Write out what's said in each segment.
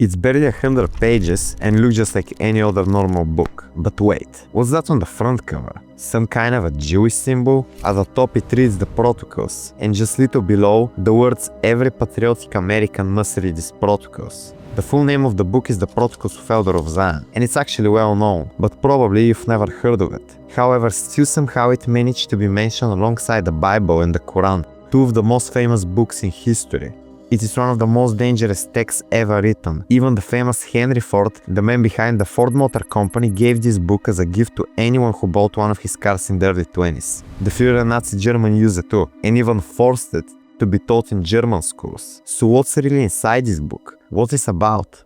It's barely 100 pages and looks just like any other normal book. But wait, what's that on the front cover? Some kind of a Jewish symbol? At the top it reads the protocols, and just little below, the words "Every patriotic American must read these protocols." The full name of the book is The Protocols of Elder of Zion, and it's actually well known, but probably you've never heard of it. However, still somehow it managed to be mentioned alongside the Bible and the Quran, two of the most famous books in history. It is one of the most dangerous texts ever written. Even the famous Henry Ford, the man behind the Ford Motor Company, gave this book as a gift to anyone who bought one of his cars in the early 20s. The Führer Nazi Germany used it too, and even forced it to be taught in German schools. So what's really inside this book? What is it about?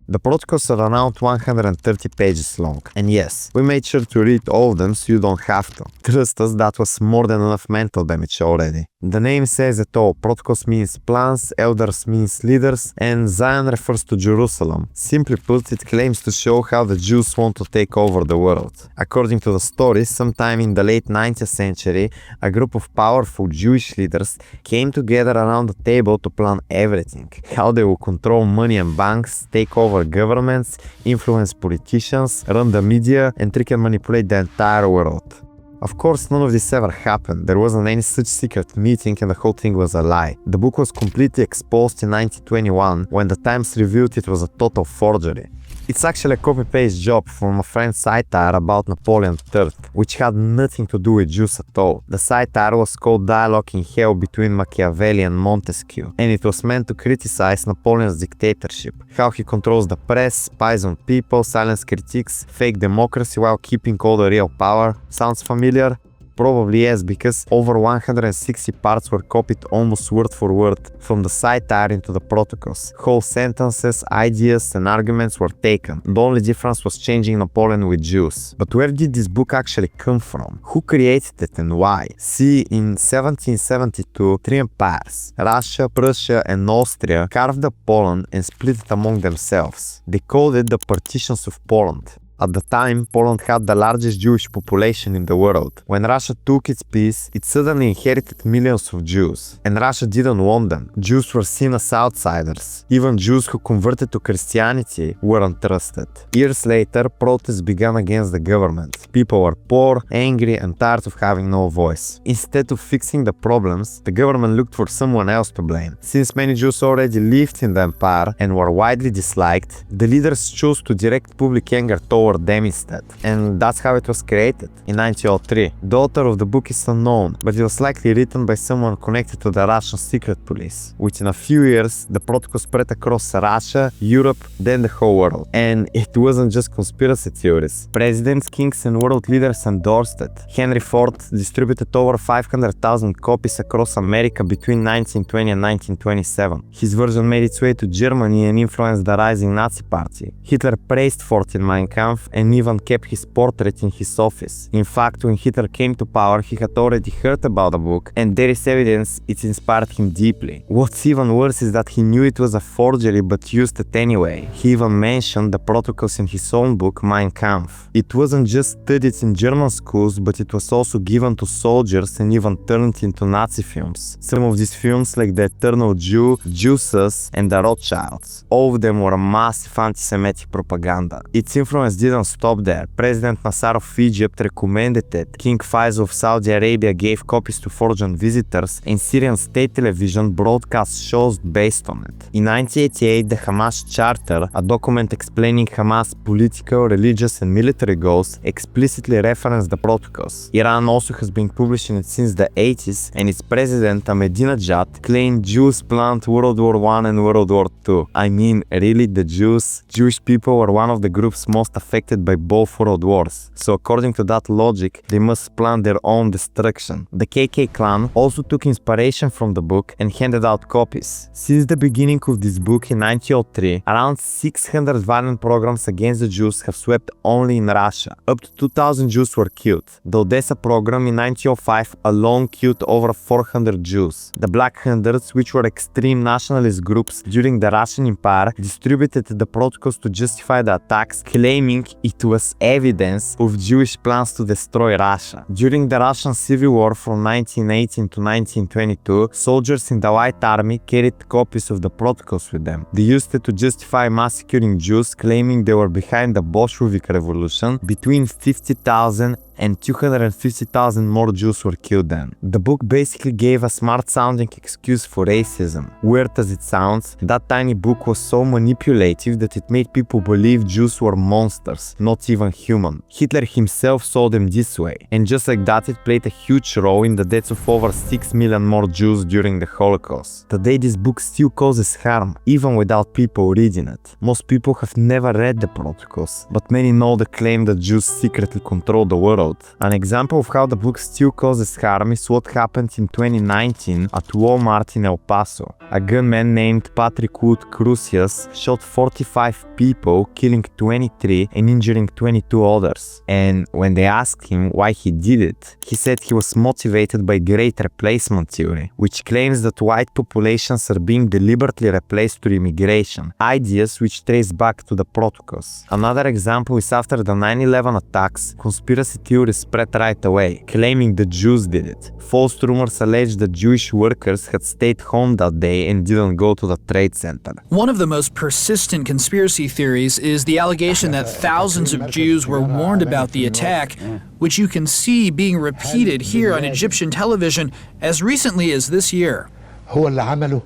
The protocols are around 130 pages long, and yes, we made sure to read all of them so you don't have to. Trust us, that was more than enough mental damage already. The name says it all. Protocols means plans, elders means leaders, and Zion refers to Jerusalem. Simply put, it claims to show how the Jews want to take over the world. According to the story, sometime in the late 19th century, a group of powerful Jewish leaders came together around the table to plan everything. How they will control money and banks, take over governments, influence politicians, run the media, and trick and manipulate the entire world. Of course, none of this ever happened. There wasn't any such secret meeting, and the whole thing was a lie. The book was completely exposed in 1921 when the Times revealed it was a total forgery. It's actually a copy-paste job from a French satire about Napoleon III, which had nothing to do with Jews at all. The satire was called Dialogue in Hell between Machiavelli and Montesquieu, and it was meant to criticize Napoleon's dictatorship, how he controls the press, spies on people, silence critics, fake democracy while keeping all the real power. Sounds familiar? Probably yes, because over 160 parts were copied almost word for word from the satire into the protocols. Whole sentences, ideas, and arguments were taken. The only difference was changing Napoleon with Jews. But where did this book actually come from? Who created it and why? See, in 1772, three empires, Russia, Prussia, and Austria, carved up Poland and split it among themselves. They called it the Partitions of Poland. At the time, Poland had the largest Jewish population in the world. When Russia took its piece, it suddenly inherited millions of Jews. And Russia didn't want them. Jews were seen as outsiders. Even Jews who converted to Christianity weren't trusted. Years later, protests began against the government. People were poor, angry, and tired of having no voice. Instead of fixing the problems, the government looked for someone else to blame. Since many Jews already lived in the empire and were widely disliked, the leaders chose to direct public anger toward them instead. And that's how it was created, in 1903. The author of the book is unknown, but it was likely written by someone connected to the Russian secret police. Within a few years, the protocol spread across Russia, Europe, then the whole world. And it wasn't just conspiracy theories. Presidents, kings, and world leaders endorsed it. Henry Ford distributed over 500,000 copies across America between 1920 and 1927. His version made its way to Germany and influenced the rising Nazi party. Hitler praised Ford in Mein Kampf and even kept his portrait in his office. In fact, when Hitler came to power, he had already heard about the book, and there is evidence it inspired him deeply. What's even worse is that he knew it was a forgery but used it anyway. He even mentioned the protocols in his own book, Mein Kampf. It wasn't just studied in German schools, but it was also given to soldiers and even turned into Nazi films. Some of these films, like The Eternal Jew, Jesus, and The Rothschilds, all of them were massive antisemitic propaganda. Its influence didn't stop there. President Nasser of Egypt recommended it. King Faisal of Saudi Arabia gave copies to foreign visitors, and Syrian state television broadcast shows based on it. In 1988, the Hamas Charter, a document explaining Hamas' political, religious, and military goals, explicitly referenced the protocols. Iran also has been publishing it since the 80s, and its president Ahmadinejad claimed Jews planned World War I and World War II. I mean, really, the Jews? Jewish people were one of the groups most affected by both world wars, so according to that logic, they must plan their own destruction. The KK clan also took inspiration from the book and handed out copies. Since the beginning of this book in 1903, around 600 violent programs against the Jews have swept only in Russia. Up to 2,000 Jews were killed. The Odessa program in 1905 alone killed over 400 Jews. The Black Hundreds, which were extreme nationalist groups during the Russian Empire, distributed the protocols to justify the attacks, claiming think it was evidence of Jewish plans to destroy Russia. During the Russian Civil War from 1918 to 1922, soldiers in the White Army carried copies of the protocols with them. They used it to justify massacring Jews, claiming they were behind the Bolshevik Revolution. Between 50,000 and 250,000 more Jews were killed then. The book basically gave a smart-sounding excuse for racism. Weird as it sounds, that tiny book was so manipulative that it made people believe Jews were monsters, not even human. Hitler himself saw them this way, and just like that, it played a huge role in the deaths of over 6 million more Jews during the Holocaust. Today this book still causes harm, even without people reading it. Most people have never read the protocols, but many know the claim that Jews secretly control the world. An example of how the book still causes harm is what happened in 2019 at Walmart in El Paso. A gunman named Patrick Wood Crucius shot 45 people, killing 23 and injuring 22 others. And when they asked him why he did it, he said he was motivated by Great Replacement theory, which claims that white populations are being deliberately replaced through immigration, ideas which trace back to the protocols. Another example is after the 9/11 attacks, conspiracy theories spread right away, claiming the Jews did it. False rumors allege that Jewish workers had stayed home that day and didn't go to the Trade Center. One of the most persistent conspiracy theories is the allegation that thousands of Jews were warned about the attack, which you can see being repeated here on Egyptian television as recently as this year. هو اللي عمله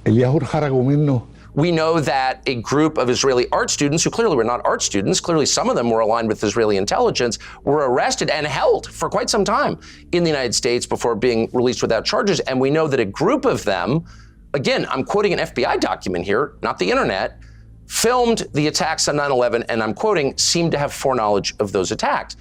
اليهود خرجوا منه. We know that a group of Israeli art students, who clearly were not art students, clearly some of them were aligned with Israeli intelligence, were arrested and held for quite some time in the United States before being released without charges. And we know that a group of them, again, I'm quoting an FBI document here, not the internet, filmed the attacks on 9/11, and I'm quoting, seemed to have foreknowledge of those attacks.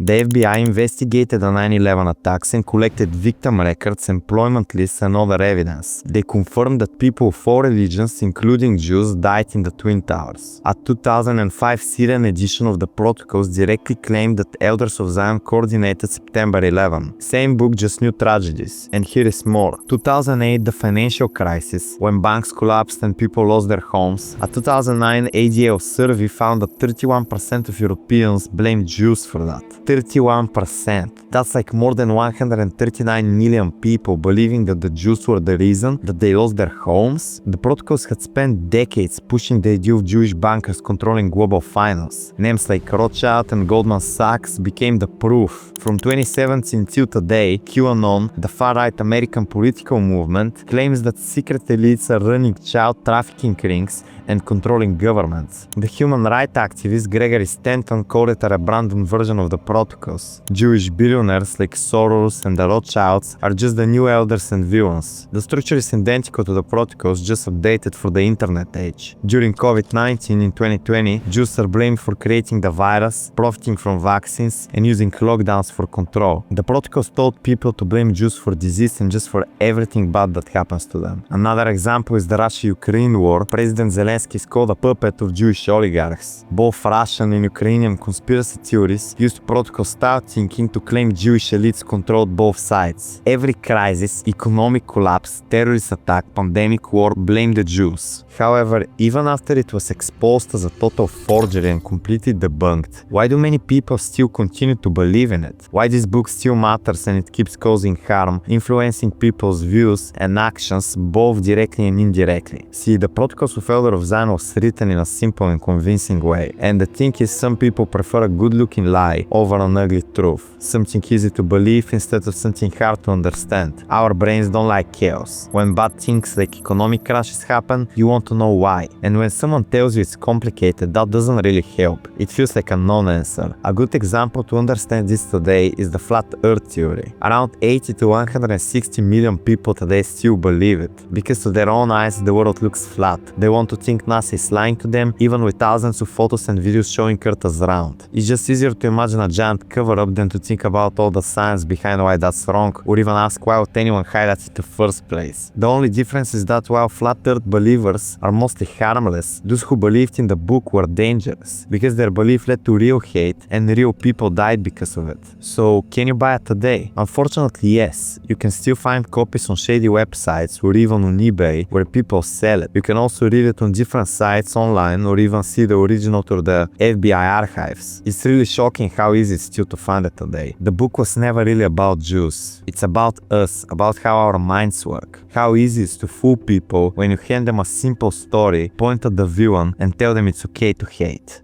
The FBI investigated the 9/11 attacks and collected victim records, employment lists and other evidence. They confirmed that people of all religions, including Jews, died in the Twin Towers. A 2005 Syrian edition of the protocols directly claimed that Elders of Zion coordinated September 11. Same book, just new tragedies. And here is more. 2008, the financial crisis, when banks collapsed and people lost their homes. A 2009 ADL survey found that 31% of Europeans blamed Jews for that. 31%. That's like more than 139 million people believing that the Jews were the reason that they lost their homes. The protocols had spent decades pushing the idea of Jewish bankers controlling global finance. Names like Rothschild and Goldman Sachs became the proof. From 2017 till today, QAnon, the far-right American political movement, claims that secret elites are running child trafficking rings and controlling governments. The human rights activist Gregory Stanton called it a rebranded version of the protocols. Jewish billionaires like Soros and the Rothschilds are just the new elders and villains. The structure is identical to the protocols, just updated for the internet age. During COVID-19 in 2020, Jews are blamed for creating the virus, profiting from vaccines, and using lockdowns for control. The protocols told people to blame Jews for disease and just for everything bad that happens to them. Another example is the Russia-Ukraine war. President Zelensky is called a puppet of Jewish oligarchs. Both Russian and Ukrainian conspiracy theorists used protocol-style thinking to claim Jewish elites controlled both sides. Every crisis, economic collapse, terrorist attack, pandemic, war, blame the Jews. However, even after it was exposed as a total forgery and completely debunked, why do many people still continue to believe in it? Why this book still matters and it keeps causing harm, influencing people's views and actions both directly and indirectly? See, the Protocols of Elder of Zion was written in a simple and convincing way. And the thing is, some people prefer a good-looking lie over an ugly truth. Something easy to believe instead of something hard to understand. Our brains don't like chaos. When bad things like economic crashes happen, you want to know why. And when someone tells you it's complicated, that doesn't really help. It feels like a non-answer. A good example to understand this today is the flat earth theory. Around 80 to 160 million people today still believe it, because to their own eyes the world looks flat. They want to think think NASA is lying to them, even with thousands of photos and videos showing Earth as round. It's just easier to imagine a giant cover-up than to think about all the science behind why that's wrong, or even ask why would anyone highlight it in the first place. The only difference is that while flat earth believers are mostly harmless, those who believed in the book were dangerous, because their belief led to real hate and real people died because of it. So, can you buy it today? Unfortunately, yes. You can still find copies on shady websites or even on eBay where people sell it. You can also read it on different sites online or even see the original through the FBI archives. It's really shocking how easy it's still to find it today. The book was never really about Jews. It's about us, about how our minds work. How easy it is to fool people when you hand them a simple story, point at the villain, and tell them it's okay to hate.